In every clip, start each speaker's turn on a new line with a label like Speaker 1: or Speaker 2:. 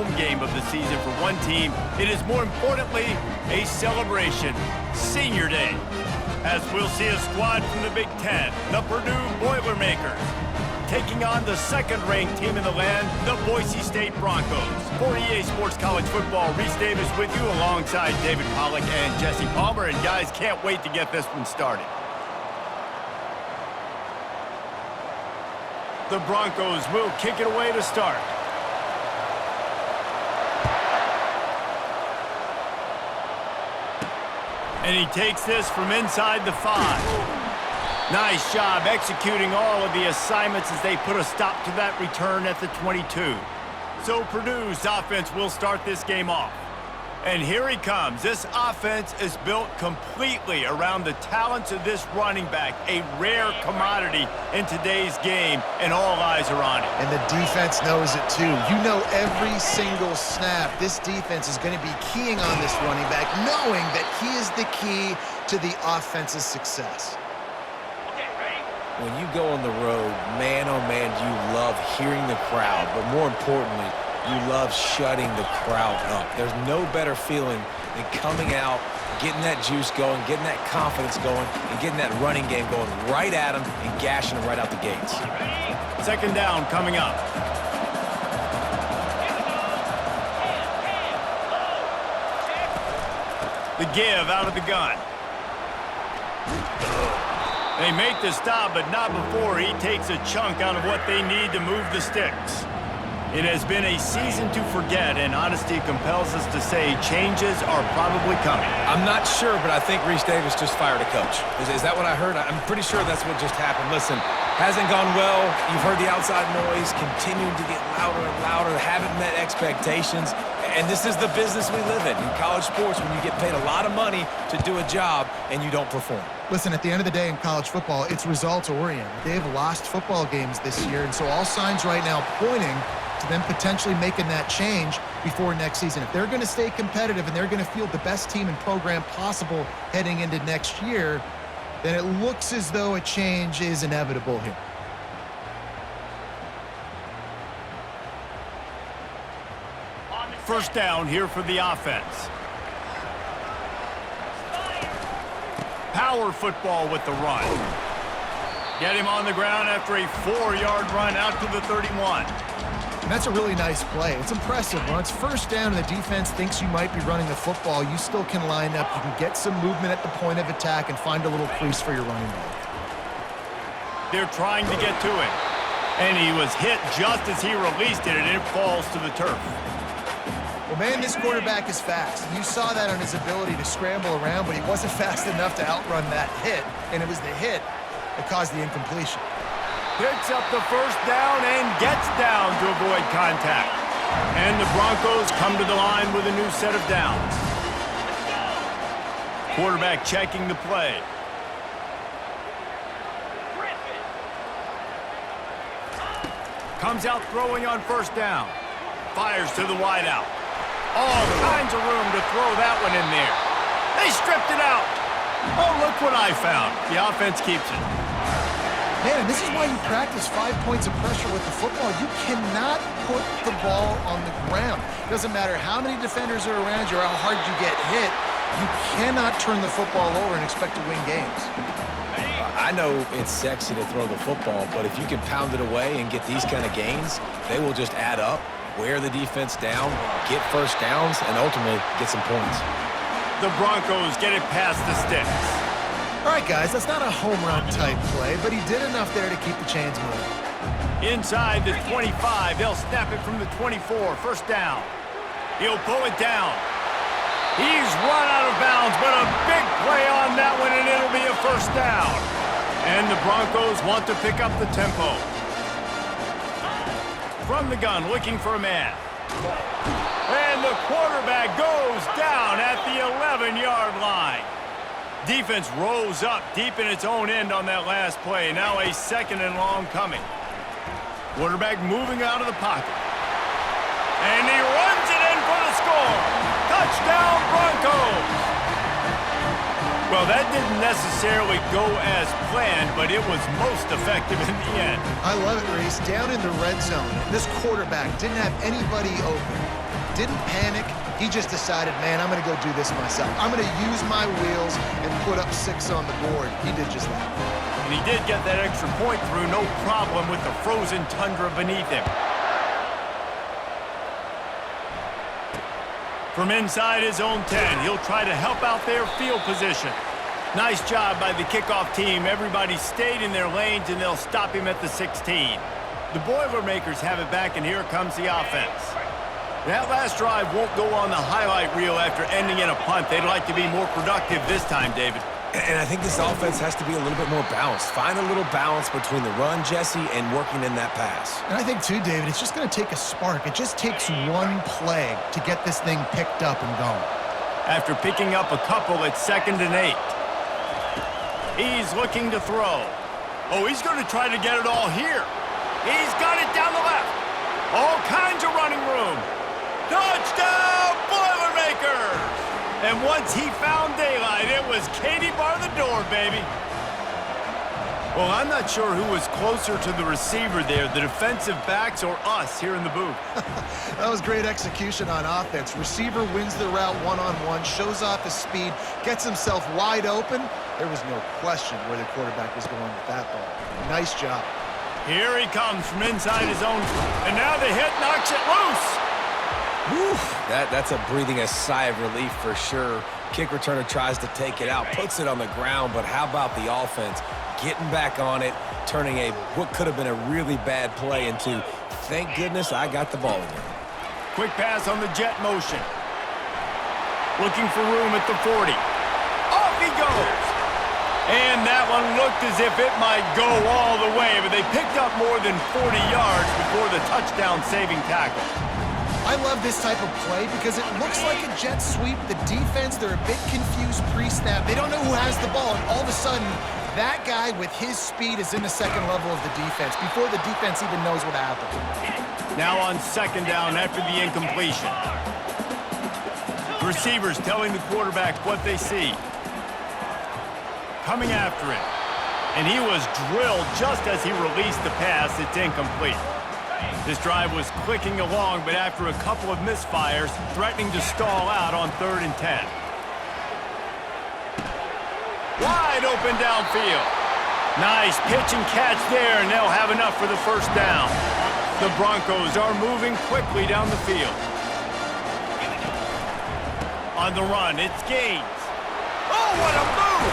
Speaker 1: home game of the season for one team, it is more importantly a celebration, Senior Day, as we'll see a squad from the Big Ten, the Purdue Boilermakers, taking on the second-ranked team in the land, the Boise State Broncos. For EA Sports College Football, Reese Davis with you alongside David Pollack and Jesse Palmer. And guys, can't wait to get this one started. The Broncos will kick it away to start. And he takes this from inside the 5. Nice job executing all of the assignments as they put a stop to that return at the 22. So Purdue's offense will start this game off. And here he comes. This offense is built completely around the talents of this running back, a rare commodity in today's game, and all eyes are on it.
Speaker 2: And the defense knows it too. You know every single snap, this defense is going to be keying on this running back, knowing that he is the key to the offense's success.
Speaker 3: When you go on the road, man, oh man, you love hearing the crowd, but more importantly, you love shutting the crowd up. There's no better feeling than coming out, getting that juice going, getting that confidence going, and getting that running game going right at them and gashing them right out the gates.
Speaker 1: Second down coming up. The give out of the gun. They make the stop, but not before he takes a chunk out of what they need to move the sticks. It has been a season to forget, and honesty compels us to say changes are probably coming.
Speaker 3: I'm not sure, but I think Reese Davis just fired a coach. Is that what I heard? I'm pretty sure that's what just happened. Listen, hasn't gone well. You've heard the outside noise, continuing to get louder and louder, haven't met expectations. And this is the business we live in college sports, when you get paid a lot of money to do a job and you don't perform.
Speaker 2: Listen, at the end of the day in college football, it's results-oriented. They've lost football games this year, and so all signs right now pointing to them potentially making that change before next season. If they're going to stay competitive and they're going to field the best team and program possible heading into next year, then it looks as though a change is inevitable here.
Speaker 1: First down here for the offense. Power football with the run. Get him on the ground after a 4-yard run out to the 31.
Speaker 2: And that's a really nice play. It's impressive. When it's first down and the defense thinks you might be running the football, you still can line up. You can get some movement at the point of attack and find a little crease for your running back.
Speaker 1: They're trying to get to it. And he was hit just as he released it, and it falls to the turf.
Speaker 2: Well, man, this quarterback is fast. You saw that on his ability to scramble around, but he wasn't fast enough to outrun that hit, and it was the hit that caused the incompletion.
Speaker 1: Picks up the first down and gets down to avoid contact. And the Broncos come to the line with a new set of downs. Quarterback checking the play. Comes out throwing on first down. Fires to the wideout. All kinds of room to throw that one in there. They stripped it out. Oh, look what I found. The offense keeps it.
Speaker 2: Man, this is why you practice 5 points of pressure with the football. You cannot put the ball on the ground. It doesn't matter how many defenders are around you or how hard you get hit. You cannot turn the football over and expect to win games.
Speaker 3: I know it's sexy to throw the football, but if you can pound it away and get these kind of gains, they will just add up, wear the defense down, get first downs, and ultimately get some points.
Speaker 1: The Broncos get it past the sticks.
Speaker 2: All right, guys, that's not a home run type play, but he did enough there to keep the chains moving.
Speaker 1: Inside the 25, they'll snap it from the 24. First down. He'll pull it down. He's run out of bounds, but a big play on that one, and it'll be a first down. And the Broncos want to pick up the tempo. From the gun, looking for a man. And the quarterback goes down at the 11-yard line. Defense rose up deep in its own end on that last play. Now a second and long coming. Quarterback moving out of the pocket. And he runs it in for the score. Touchdown, Broncos! Well, that didn't necessarily go as planned, but it was most effective in the end.
Speaker 2: I love it, Reese. Down in the red zone, this quarterback didn't have anybody open. Didn't panic. He just decided, man, I'm going to go do this myself. I'm going to use my wheels and put up 6 on the board. He did just that.
Speaker 1: And he did get that extra point through, no problem with the frozen tundra beneath him. From inside his own 10, he'll try to help out their field position. Nice job by the kickoff team. Everybody stayed in their lanes, and they'll stop him at the 16. The Boilermakers have it back, and here comes the offense. That last drive won't go on the highlight reel after ending in a punt. They'd like to be more productive this time, David.
Speaker 3: And I think this offense has to be a little bit more balanced. Find a little balance between the run, Jesse, and working in that pass.
Speaker 2: And I think, too, David, it's just going to take a spark. It just takes one play to get this thing picked up and going. After picking up a couple, it's 2nd and 8.
Speaker 1: He's looking to throw. Oh, he's going to try to get it all here. He's got it down the left. All kinds of running room. Touchdown, Boilermakers! And once he found daylight, it was Katie bar the door, baby. Well, I'm not sure who was closer to the receiver there, the defensive backs or us here in the booth.
Speaker 2: That was great execution on offense. Receiver wins the route one-on-one, shows off his speed, gets himself wide open. There was no question where the quarterback was going with that ball. Nice job.
Speaker 1: Here he comes from inside his own, and now the hit knocks it loose.
Speaker 3: Whew, that's a breathing a sigh of relief for sure. Kick returner tries to take it out, puts it on the ground, but how about the offense getting back on it, turning what could have been a really bad play into, thank goodness I got the ball again.
Speaker 1: Quick pass on the jet motion. Looking for room at the 40. Off he goes. And that one looked as if it might go all the way, but they picked up more than 40 yards before the touchdown-saving tackle.
Speaker 2: I love this type of play because it looks like a jet sweep. The defense, they're a bit confused pre-snap. They don't know who has the ball, and all of a sudden, that guy with his speed is in the second level of the defense before the defense even knows what happened.
Speaker 1: Now on 2nd down after the incompletion. Receivers telling the quarterback what they see. Coming after him. And he was drilled just as he released the pass. It's incomplete. This drive was clicking along, but after a couple of misfires, threatening to stall out on 3rd and 10. Wide open downfield. Nice pitch and catch there, and they'll have enough for the 1st down. The Broncos are moving quickly down the field. On the run, it's Gaines. Oh, what a move!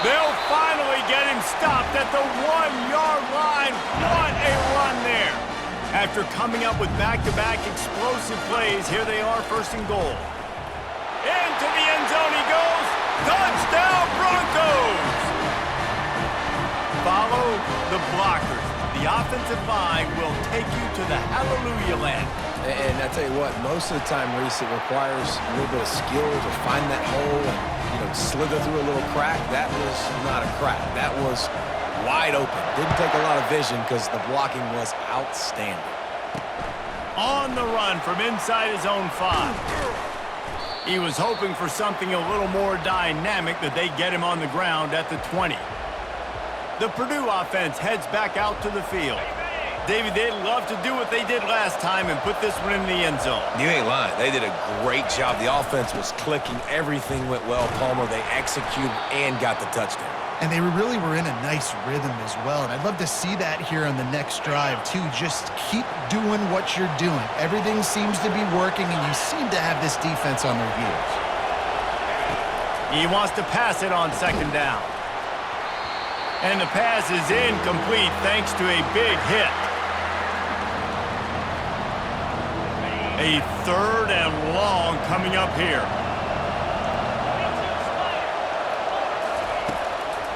Speaker 1: They'll finally get him stopped at the 1-yard line. What a run there. After coming up with back-to-back explosive plays, here they are 1st and goal. Into the end zone he goes. Touchdown, Broncos! Follow the blockers. The offensive line will take you to the hallelujah land.
Speaker 3: And I tell you what, most of the time, Reese, it requires a little bit of skill to find that hole and, slither through a little crack. That was not a crack. That was wide open. Didn't take a lot of vision because the blocking was outstanding.
Speaker 1: On the run from inside his own 5. He was hoping for something a little more dynamic, that they get him on the ground at the 20. The Purdue offense heads back out to the field. David, they'd love to do what they did last time and put this one in the end zone.
Speaker 3: You ain't lying. They did a great job. The offense was clicking. Everything went well, Palmer. They executed and got the touchdown.
Speaker 2: And they really were in a nice rhythm as well. And I'd love to see that here on the next drive, too. Just keep doing what you're doing. Everything seems to be working, and you seem to have this defense on their heels.
Speaker 1: He wants to pass it on 2nd down. And the pass is incomplete thanks to a big hit. A 3rd and long coming up here.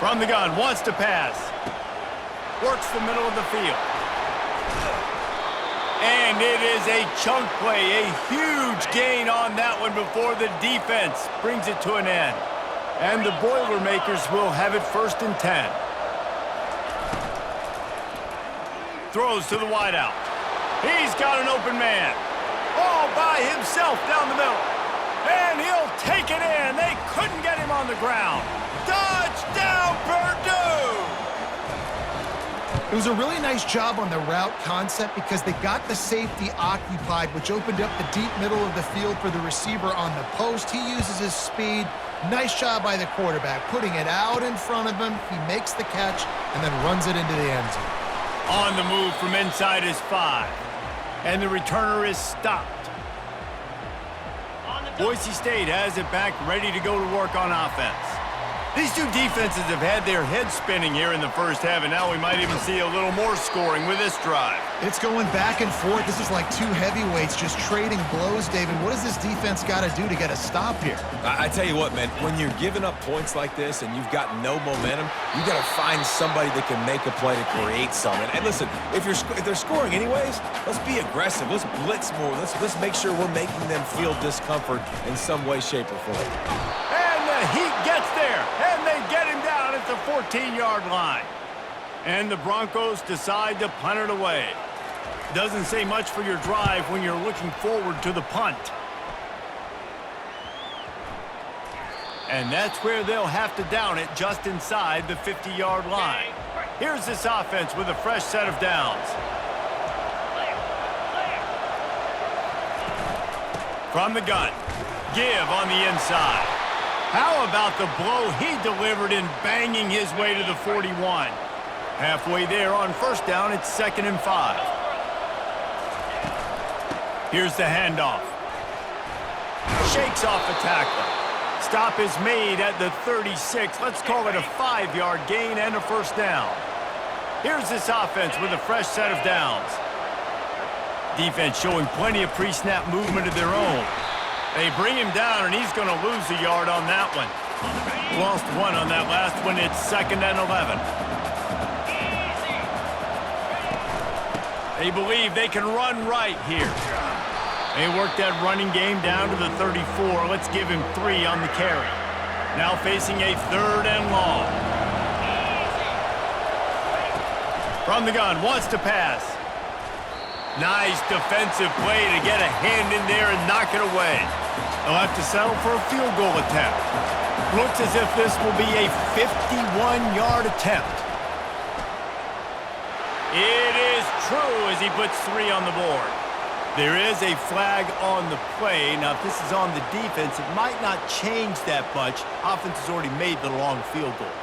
Speaker 1: From the gun, wants to pass. Works the middle of the field. And it is a chunk play, a huge gain on that one before the defense brings it to an end. And the Boilermakers will have it 1st and 10. Throws to the wideout. He's got an open man. All by himself down the middle. And he'll take it in. They couldn't get him on the ground. Touchdown, Purdue!
Speaker 2: It was a really nice job on the route concept because they got the safety occupied, which opened up the deep middle of the field for the receiver on the post. He uses his speed. Nice job by the quarterback, putting it out in front of him. He makes the catch and then runs it into the end zone.
Speaker 1: On the move from inside his 5. And the returner is stopped. Boise State has it back, ready to go to work on offense. These two defenses have had their heads spinning here in the first half, and now we might even see a little more scoring with this drive.
Speaker 2: It's going back and forth. This is like two heavyweights just trading blows, David. What does this defense got to do to get a stop here?
Speaker 3: I tell you what, man, when you're giving up points like this and you've got no momentum, you got to find somebody that can make a play to create something. And listen, if they're scoring anyways, let's be aggressive. Let's blitz more. Let's make sure we're making them feel discomfort in some way, shape, or form.
Speaker 1: And the heat gets there, and they get him down at the 14-yard line. And the Broncos decide to punt it away. Doesn't say much for your drive when you're looking forward to the punt. And that's where they'll have to down it, just inside the 50-yard line. Here's this offense with a fresh set of downs. From the gun, give on the inside. How about the blow he delivered in banging his way to the 41? Halfway there on first down, it's 2nd and 5. Here's the handoff. Shakes off the tackler. Stop is made at the 36. Let's call it a 5-yard gain and a first down. Here's this offense with a fresh set of downs. Defense showing plenty of pre-snap movement of their own. They bring him down, and he's going to lose a yard on that one. Lost 1 on that last one. It's 2nd and 11. They believe they can run right here. They work that running game down to the 34. Let's give him 3 on the carry. Now facing a 3rd and long. From the gun, wants to pass. Nice defensive play to get a hand in there and knock it away. They'll have to settle for a field goal attempt. Looks as if this will be a 51-yard attempt. It is true as he puts 3 on the board. There is a flag on the play. Now, if this is on the defense, it might not change that much. Offense has already made the long field goal.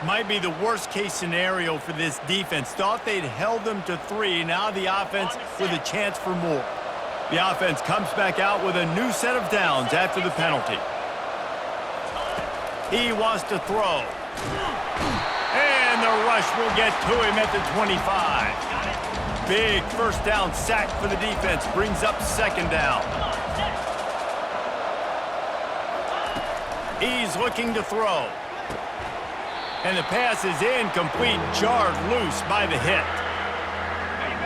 Speaker 1: Might be the worst-case scenario for this defense. Thought they'd held them to 3. Now the offense with a chance for more. The offense comes back out with a new set of downs after the penalty. He wants to throw. And the rush will get to him at the 25. Big first down sack for the defense. Brings up 2nd down. He's looking to throw. And the pass is incomplete, jarred loose by the hit.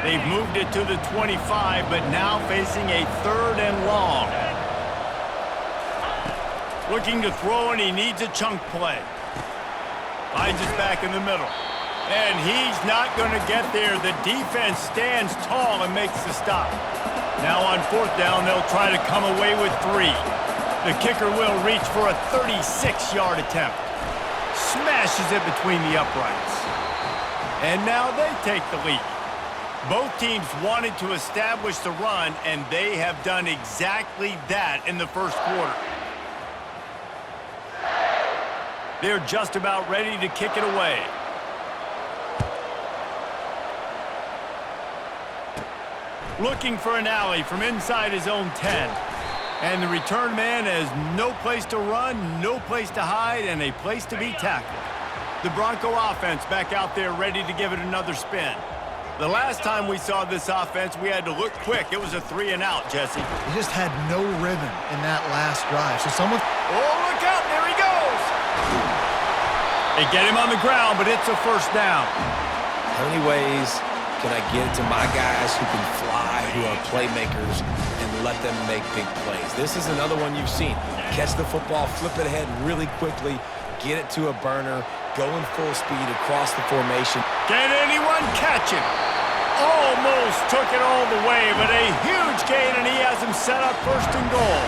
Speaker 1: They've moved it to the 25, but now facing a 3rd and long. Looking to throw, and he needs a chunk play. Finds it back in the middle. And he's not going to get there. The defense stands tall and makes the stop. Now on 4th down, they'll try to come away with 3. The kicker will reach for a 36-yard attempt. Smashes it between the uprights. And now they take the lead. Both teams wanted to establish the run, and they have done exactly that in the first quarter. They're just about ready to kick it away. Looking for an alley from inside his own 10. And the return man has no place to run, no place to hide, and a place to be tackled. The Bronco offense back out there ready to give it another spin. The last time we saw this offense, we had to look quick. It was a 3-and-out, Jesse.
Speaker 2: He just had no rhythm in that last drive. So someone...
Speaker 1: Oh, look out. There he goes. They get him on the ground, but it's a first down.
Speaker 3: How many ways can I get to my guys who can fly, who are playmakers, and let them make big plays? This is another one you've seen. Catch the football, flip it ahead really quickly, get it to a burner, go in full speed across the formation.
Speaker 1: Can anyone catch him? Almost took it all the way, but a huge gain, and he has him set up 1st and goal.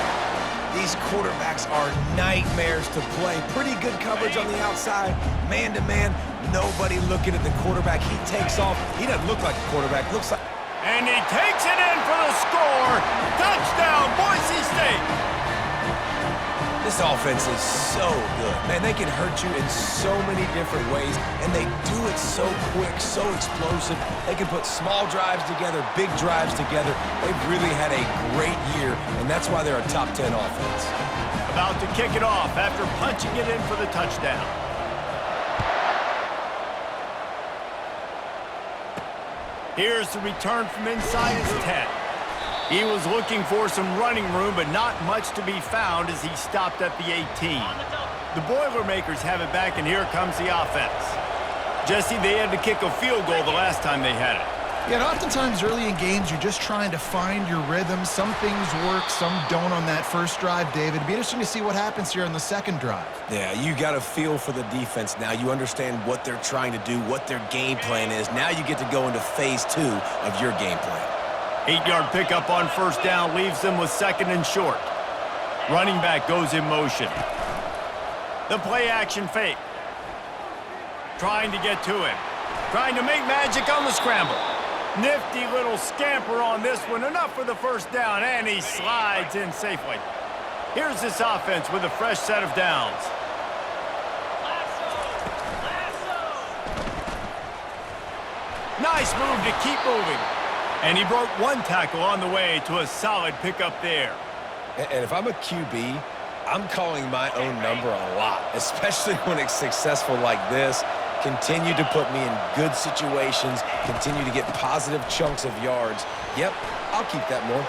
Speaker 3: These quarterbacks are nightmares to play. Pretty good coverage on the outside, man-to-man. Nobody looking at the quarterback. He takes off. He doesn't look like a quarterback. Looks like...
Speaker 1: And he takes it in for the score. Touchdown, Boise State.
Speaker 3: This offense is so good. Man, they can hurt you in so many different ways, and they do it so quick, so explosive. They can put small drives together, big drives together. They've really had a great year, and that's why they're a top 10 offense.
Speaker 1: About to kick it off after punching it in for the touchdown. Here's the return from inside his 10. He was looking for some running room, but not much to be found as he stopped at the 18. The Boilermakers have it back, and here comes the offense. Jesse, they had to kick a field goal the last time they had it.
Speaker 2: Yeah, and oftentimes early in games, you're just trying to find your rhythm. Some things work, some don't on that first drive, David. It'd be interesting to see what happens here on the second drive.
Speaker 3: Yeah, you got a feel for the defense now. You understand what they're trying to do, what their game plan is. Now you get to go into phase 2 of your game plan.
Speaker 1: 8-yard pickup on first down leaves them with second and short. Running back goes in motion. The play action fake. Trying to get to him. Trying to make magic on the scramble. Nifty little scamper on this one. Enough for the first down, and he slides in safely. Here's this offense with a fresh set of downs. Nice move to keep moving. And he broke one tackle on the way to a solid pickup there.
Speaker 3: And if I'm a QB, I'm calling my own number a lot, especially when it's successful like this. Continue to put me in good situations, continue to get positive chunks of yards. Yep, I'll keep that more.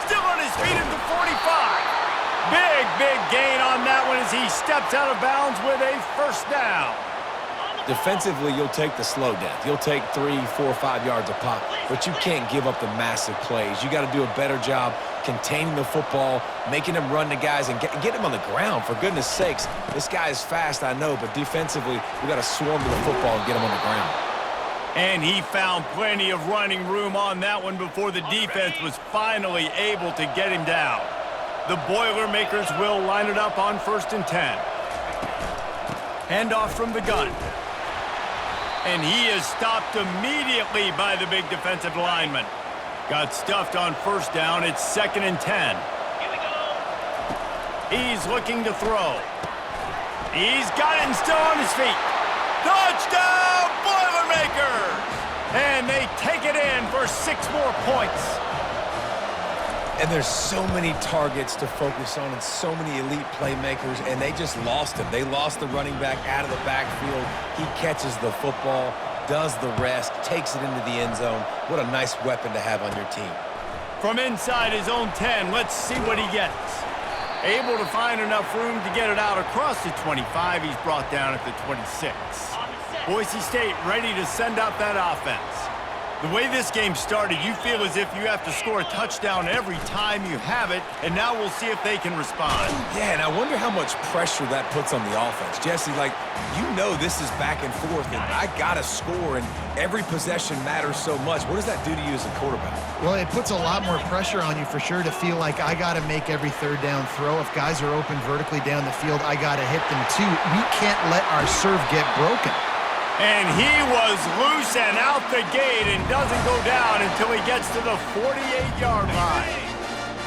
Speaker 1: Still on his feet at the 45. Big gain on that one as he steps out of bounds with a first down.
Speaker 3: Defensively, you'll take the slow death. You'll take 3, 4, 5 yards a pop, but you can't give up the massive plays. You got to do a better job containing the football, making him run to guys, and get him on the ground. For goodness sakes, this guy is fast, I know, but defensively, we got to swarm to the football and get him on the ground.
Speaker 1: And he found plenty of running room on that one before the defense was finally able to get him down. The Boilermakers will line it up on 1st and 10. Handoff from the gun. And he is stopped immediately by the big defensive lineman. Got stuffed on first down. It's 2nd and 10. Here we go. He's looking to throw. He's got it and still on his feet. Touchdown, Boilermakers! And they take it in for 6 more points.
Speaker 3: And there's so many targets to focus on and so many elite playmakers, and they just lost him. They lost the running back out of the backfield. He catches the football, does the rest, takes it into the end zone. What a nice weapon to have on your team.
Speaker 1: From inside his own 10, let's see what he gets. Able to find enough room to get it out across the 25. He's brought down at the 26. Boise State ready to send out that offense. The way this game started, you feel as if you have to score a touchdown every time you have it, and now we'll see if they can respond.
Speaker 3: Yeah, and I wonder how much pressure that puts on the offense. Jesse, this is back and forth, and I got to score, and every possession matters so much. What does that do to you as a quarterback?
Speaker 2: Well, it puts a lot more pressure on you for sure to feel like I got to make every third down throw. If guys are open vertically down the field, I got to hit them too. We can't let our serve get broken.
Speaker 1: And he was loose and out the gate and doesn't go down until he gets to the 48-yard line.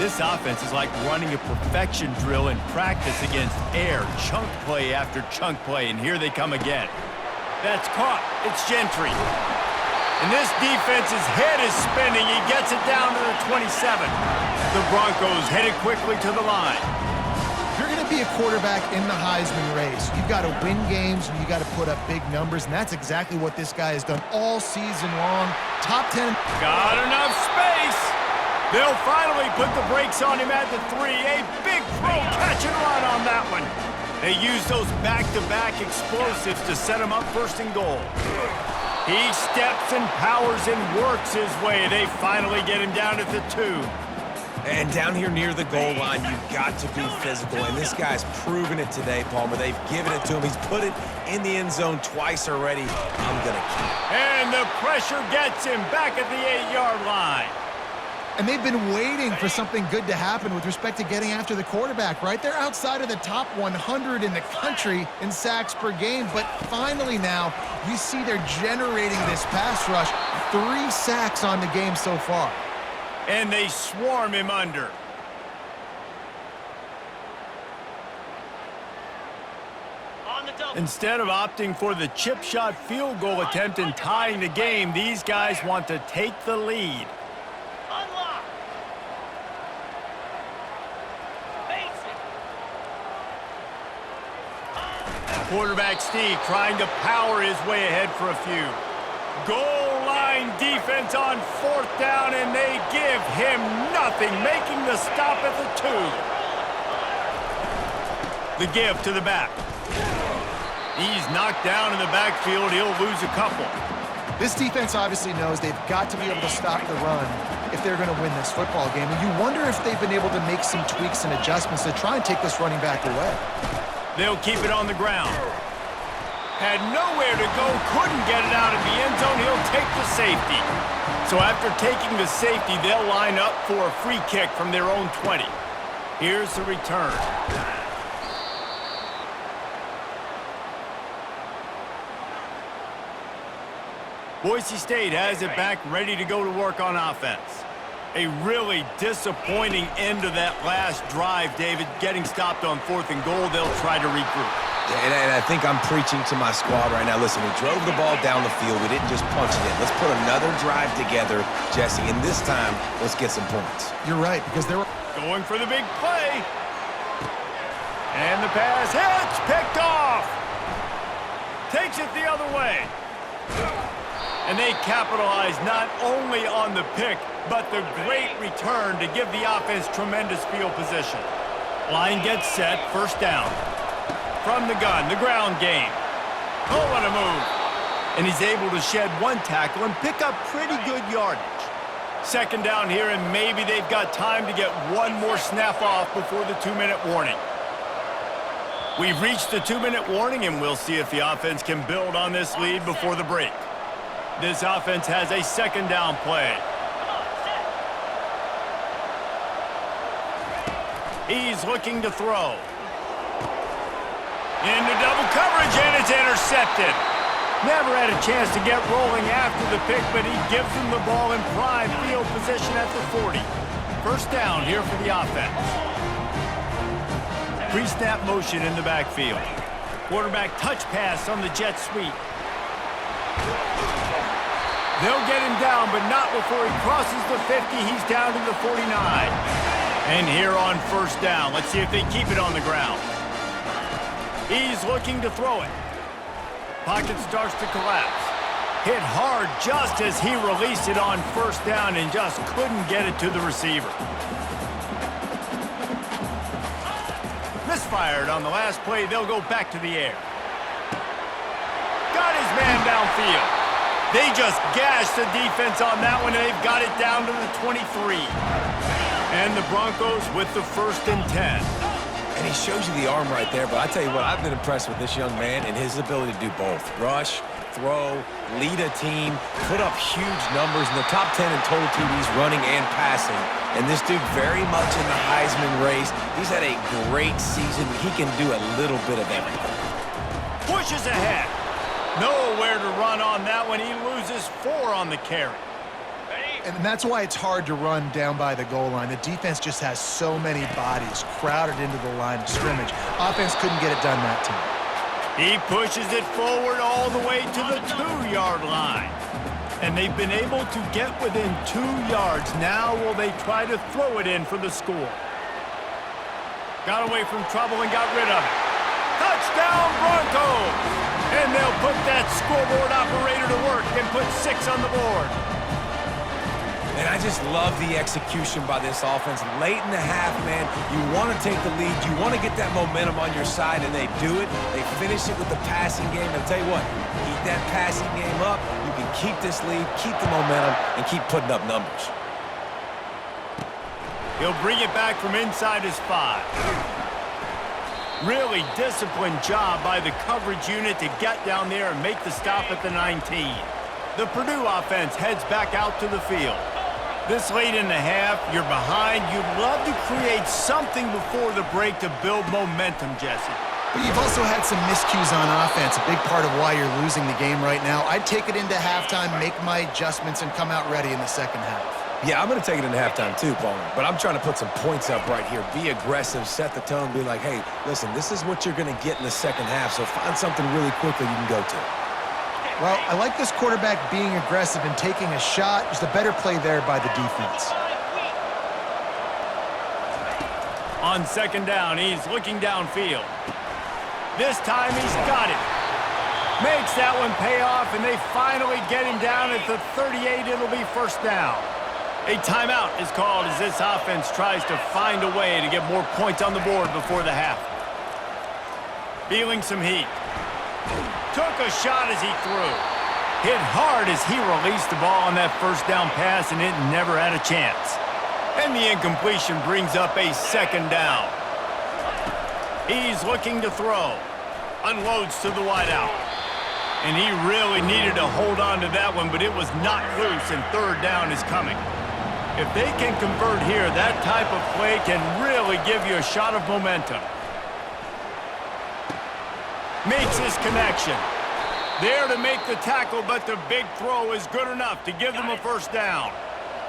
Speaker 1: This offense is like running a perfection drill in practice against air, chunk play after chunk play, and here they come again. That's caught. It's Gentry. And this defense's head is spinning. He gets it down to the 27. The Broncos headed quickly to the line.
Speaker 2: If you're going to be a quarterback in the Heisman race, you've got to win games and you got to put up big numbers, and that's exactly what this guy has done all season long. Top 10.
Speaker 1: Got enough space. They'll finally put the brakes on him at the 3. A big throw, catch and run on that one. They use those back-to-back explosives to set him up 1st and goal. He steps and powers and works his way. They finally get him down at the 2.
Speaker 3: And down here near the goal line, you've got to be physical. And this guy's proven it today, Palmer. They've given it to him. He's put it in the end zone twice already. I'm going to keep it.
Speaker 1: And the pressure gets him back at the 8-yard line.
Speaker 2: And they've been waiting for something good to happen with respect to getting after the quarterback, right? They're outside of the top 100 in the country in sacks per game, but finally now you see they're generating this pass rush. 3 sacks on the game so far.
Speaker 1: And they swarm him under. Instead of opting for the chip shot field goal attempt and tying the game, these guys want to take the lead. Quarterback Steve trying to power his way ahead for a few. Goal line defense on 4th down, and they give him nothing, making the stop at the 2. The give to the back. He's knocked down in the backfield. He'll lose a couple.
Speaker 2: This defense obviously knows they've got to be able to stop the run if they're going to win this football game. And you wonder if they've been able to make some tweaks and adjustments to try and take this running back away.
Speaker 1: They'll keep it on the ground. Had nowhere to go, couldn't get it out of the end zone. He'll take the safety. So after taking the safety, they'll line up for a free kick from their own 20. Here's the return. Boise State has it back, ready to go to work on offense. A really disappointing end of that last drive, David. Getting stopped on 4th and goal, they'll try to regroup.
Speaker 3: And I think I'm preaching to my squad right now. Listen, we drove the ball down the field. We didn't just punch it in. Let's put another drive together, Jesse, and this time, let's get some points.
Speaker 2: You're right, because they were
Speaker 1: going for the big play. And the pass hits, picked off. Takes it the other way. And they capitalize not only on the pick, but the great return to give the offense tremendous field position. Line gets set, 1st down. From the gun, the ground game. Oh, what a move. And he's able to shed 1 tackle and pick up pretty good yardage. 2nd down here, and maybe they've got time to get 1 more snap off before the 2-minute warning. We've reached the 2-minute warning, and we'll see if the offense can build on this lead before the break. This offense has a 2nd down play. He's looking to throw. Into double coverage, and it's intercepted. Never had a chance to get rolling after the pick, but he gives them the ball in prime field position at the 40. 1st down here for the offense. Pre-snap motion in the backfield. Quarterback touch pass on the jet sweep. They'll get him down, but not before he crosses the 50. He's down to the 49. And here on 1st down, let's see if they keep it on the ground. He's looking to throw it. Pocket starts to collapse. Hit hard just as he released it on 1st down and just couldn't get it to the receiver. Misfired on the last play. They'll go back to the air. Got his man downfield. They just gashed the defense on that one, and they've got it down to the 23. And the Broncos with the 1st and 10.
Speaker 3: And he shows you the arm right there, but I tell you what, I've been impressed with this young man and his ability to do both. Rush, throw, lead a team, put up huge numbers in the top 10 in total TDs running and passing. And this dude very much in the Heisman race. He's had a great season. He can do a little bit of everything.
Speaker 1: Pushes ahead. Nowhere to run on that one. He loses 4 on the carry.
Speaker 2: And that's why it's hard to run down by the goal line. The defense just has so many bodies crowded into the line of scrimmage. Offense couldn't get it done that time.
Speaker 1: He pushes it forward all the way to the 2-yard line. And they've been able to get within 2 yards. Now will they try to throw it in for the score? Got away from trouble and got rid of it. Touchdown Broncos! And they'll put that scoreboard operator to work and put 6 on the board.
Speaker 3: And I just love the execution by this offense. Late in the half, man, you want to take the lead. You want to get that momentum on your side, and they do it. They finish it with the passing game. And I'll tell you what, keep that passing game up. You can keep this lead, keep the momentum, and keep putting up numbers.
Speaker 1: He'll bring it back from inside his 5. Really disciplined job by the coverage unit to get down there and make the stop at the 19. The Purdue offense heads back out to the field. This late in the half, you're behind. You'd love to create something before the break to build momentum, Jesse.
Speaker 2: But you've also had some miscues on offense, a big part of why you're losing the game right now. I'd take it into halftime, make my adjustments, and come out ready in the second half.
Speaker 3: Yeah, I'm going to take it into halftime too, Paul. But I'm trying to put some points up right here. Be aggressive, set the tone, be like, hey, listen, this is what you're going to get in the second half, so find something really quickly you can go to.
Speaker 2: Well, I like this quarterback being aggressive and taking a shot. Just a better play there by the defense.
Speaker 1: On second down, he's looking downfield. This time he's got it. Makes that one pay off, and they finally get him down at the 38. It'll be first down. A timeout is called as this offense tries to find a way to get more points on the board before the half. Feeling some heat. Took a shot as he threw. Hit hard as he released the ball on that first down pass, and it never had a chance. And the incompletion brings up a second down. He's looking to throw. Unloads to the wideout. And he really needed to hold on to that one, but it was knocked loose, and third down is coming. If they can convert here, that type of play can really give you a shot of momentum. Makes his connection. There to make the tackle, but the big throw is good enough to give them a first down.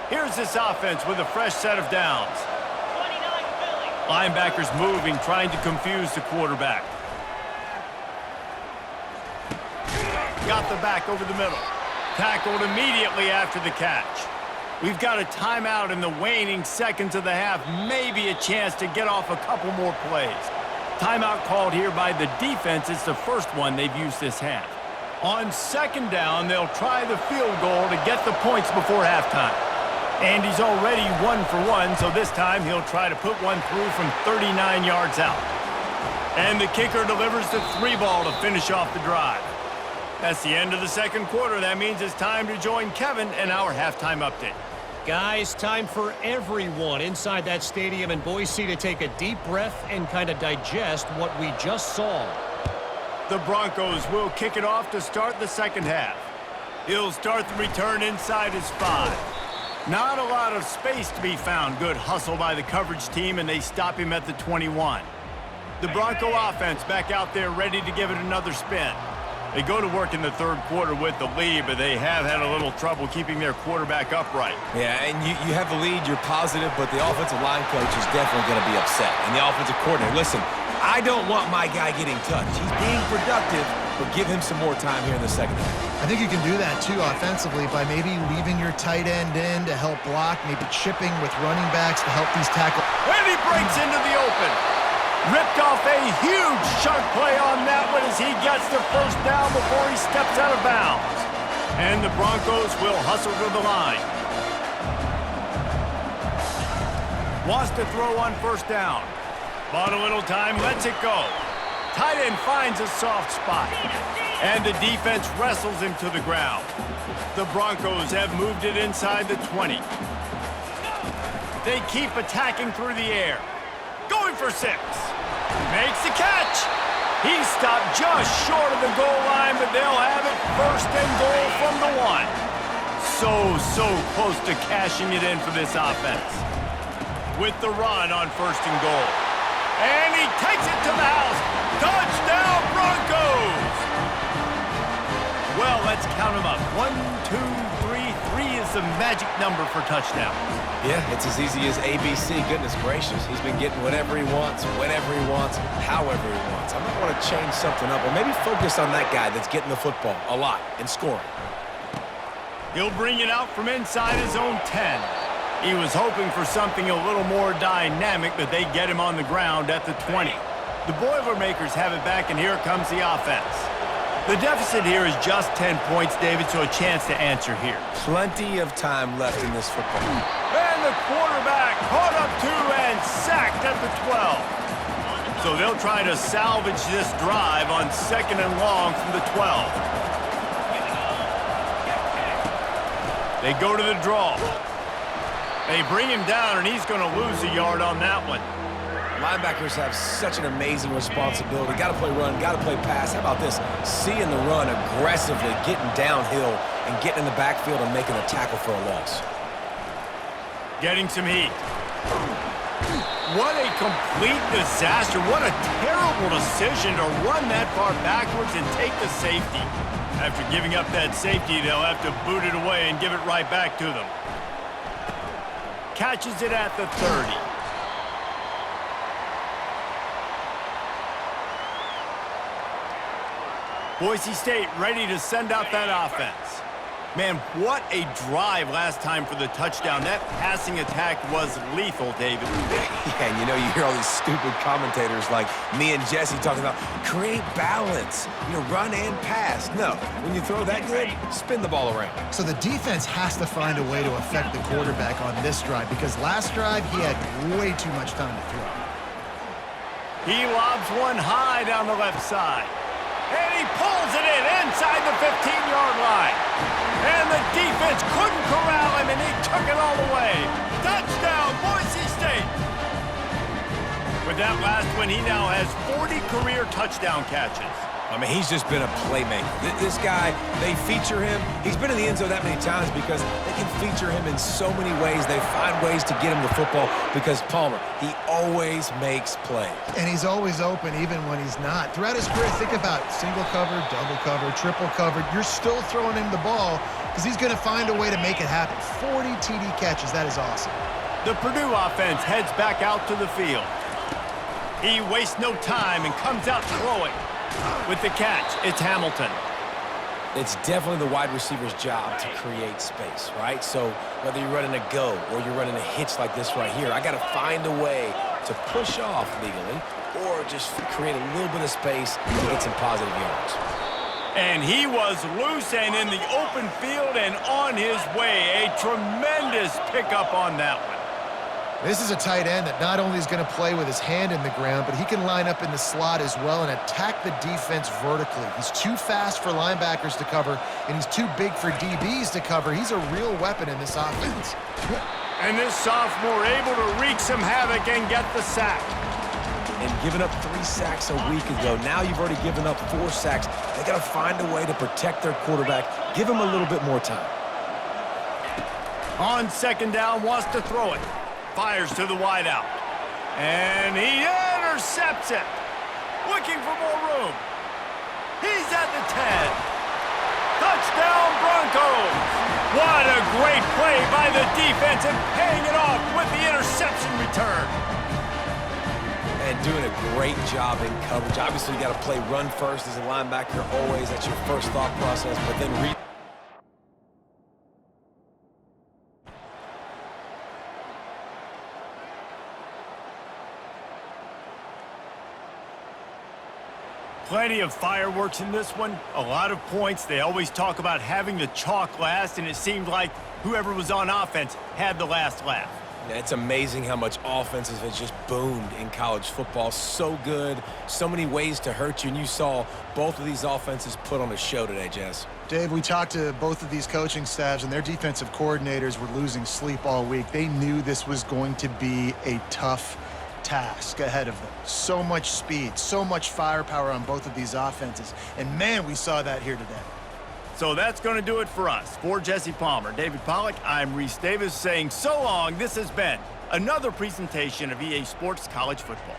Speaker 1: Here's this offense with a fresh set of downs. Linebackers moving, trying to confuse the quarterback. Got the back over the middle. Tackled immediately after the catch. We've got a timeout in the waning seconds of the half. Maybe a chance to get off a couple more plays. Timeout called here by the defense. It's the first one they've used this half. On second down, they'll try the field goal to get the points before halftime. And he's already 1 for 1, so this time he'll try to put one through from 39 yards out. And the kicker delivers the 3-ball to finish off the drive. That's the end of the second quarter. That means it's time to join Kevin in our halftime update.
Speaker 4: Guys, time for everyone inside that stadium in Boise to take a deep breath and kind of digest what we just saw.
Speaker 1: The Broncos will kick it off to start the second half. He'll start the return inside his 5. Not a lot of space to be found. Good hustle by the coverage team, and they stop him at the 21. The Bronco offense back out there ready to give it another spin. They go to work in the third quarter with the lead, but they have had a little trouble keeping their quarterback upright.
Speaker 3: Yeah, and you have the lead, you're positive, but the offensive line coach is definitely going to be upset. And the offensive coordinator, listen, I don't want my guy getting touched. He's being productive, but give him some more time here in the second half.
Speaker 2: I think you can do that, too, offensively, by maybe leaving your tight end in to help block, maybe chipping with running backs to help these tackles.
Speaker 1: And he breaks into the open. Ripped off a huge chunk play on that one as he gets the first down before he steps out of bounds. And the Broncos will hustle to the line. Wants to throw on first down. Bought a little time, lets it go. Tight end finds a soft spot. And the defense wrestles him to the ground. The Broncos have moved it inside the 20. They keep attacking through the air. Going for 6. Makes the catch. He stopped just short of the goal line, but they'll have it first and goal from the 1. So close to cashing it in for this offense. With the run on first and goal. And he takes it to the house. Touchdown, Broncos! Well, let's count them up. 1, 2, 3. 3 is the magic number for touchdowns.
Speaker 3: Yeah, it's as easy as ABC. Goodness gracious. He's been getting whatever he wants, whenever he wants, however he wants. I might want to change something up or maybe focus on that guy that's getting the football a lot and scoring.
Speaker 1: He'll bring it out from inside his own 10. He was hoping for something a little more dynamic, but they get him on the ground at the 20. The Boilermakers have it back, and here comes the offense. The deficit here is just 10 points, David, so a chance to answer here.
Speaker 3: Plenty of time left in this football.
Speaker 1: And the quarterback caught up to and sacked at the 12. So they'll try to salvage this drive on second and long from the 12. They go to the draw. They bring him down, and he's going to lose a yard on that one.
Speaker 3: Linebackers have such an amazing responsibility. Got to play run, got to play pass. How about this? Seeing the run aggressively, getting downhill, and getting in the backfield and making a tackle for a loss.
Speaker 1: Getting some heat. What a complete disaster. What a terrible decision to run that far backwards and take the safety. After giving up that safety, they'll have to boot it away and give it right back to them. Catches it at the 30. Boise State ready to send out that offense. Man, what a drive last time for the touchdown. That passing attack was lethal, David.
Speaker 3: Yeah, and you know, you hear all these stupid commentators like me and Jesse talking about create balance, run and pass. No, when you throw that good, spin the ball around.
Speaker 2: So the defense has to find a way to affect the quarterback on this drive because last drive he had way too much time to throw.
Speaker 1: He lobs one high down the left side. And he pulls it in inside the 15-yard line. And the defense couldn't corral him, and he took it all the way. Touchdown, Boise State. With that last one, he now has 40 career touchdown catches.
Speaker 3: I mean, he's just been a playmaker. This guy, they feature him. He's been in the end zone that many times because they can feature him in so many ways. They find ways to get him the football because Palmer, he always makes plays.
Speaker 2: And he's always open even when he's not. Throughout his career, think about single cover, double cover, triple covered. You're still throwing him the ball because he's going to find a way to make it happen. 40 TD catches. That is awesome.
Speaker 1: The Purdue offense heads back out to the field. He wastes no time and comes out throwing. With the catch, it's Hamilton.
Speaker 3: It's definitely the wide receiver's job to create space, right? So whether you're running a go or you're running a hitch like this right here, I got to find a way to push off legally or just create a little bit of space to get some positive yards.
Speaker 1: And he was loose and in the open field and on his way. A tremendous pickup on that one.
Speaker 2: This is a tight end that not only is going to play with his hand in the ground, but he can line up in the slot as well and attack the defense vertically. He's too fast for linebackers to cover, and he's too big for DBs to cover. He's a real weapon in this offense.
Speaker 1: And this sophomore able to wreak some havoc and get the sack.
Speaker 3: And giving up 3 sacks a week ago, now you've already given up 4 sacks. They got to find a way to protect their quarterback. Give him a little bit more time.
Speaker 1: On second down, wants to throw it. Fires to the wideout. And he intercepts it. Looking for more room. He's at the 10. Touchdown, Broncos. What a great play by the defense and paying it off with the interception return.
Speaker 3: And doing a great job in coverage. Obviously, you got to play run first as a linebacker always. That's your first thought process. But then
Speaker 1: plenty of fireworks in this one. A lot of points. They always talk about having the chalk last, and it seemed like whoever was on offense had the last laugh.
Speaker 3: it's amazing how much offenses have just boomed in college football. So good, so many ways to hurt you, and you saw both of these offenses put on a show today, Jess.
Speaker 2: Dave, we talked to both of these coaching staffs, and their defensive coordinators were losing sleep all week. They knew this was going to be a tough task ahead of them. So much speed, so much firepower on both of these offenses. And, man, we saw that here today.
Speaker 1: So that's going to do it for us. For Jesse Palmer, David Pollack, I'm Reese Davis saying so long. This has been another presentation of EA Sports College Football.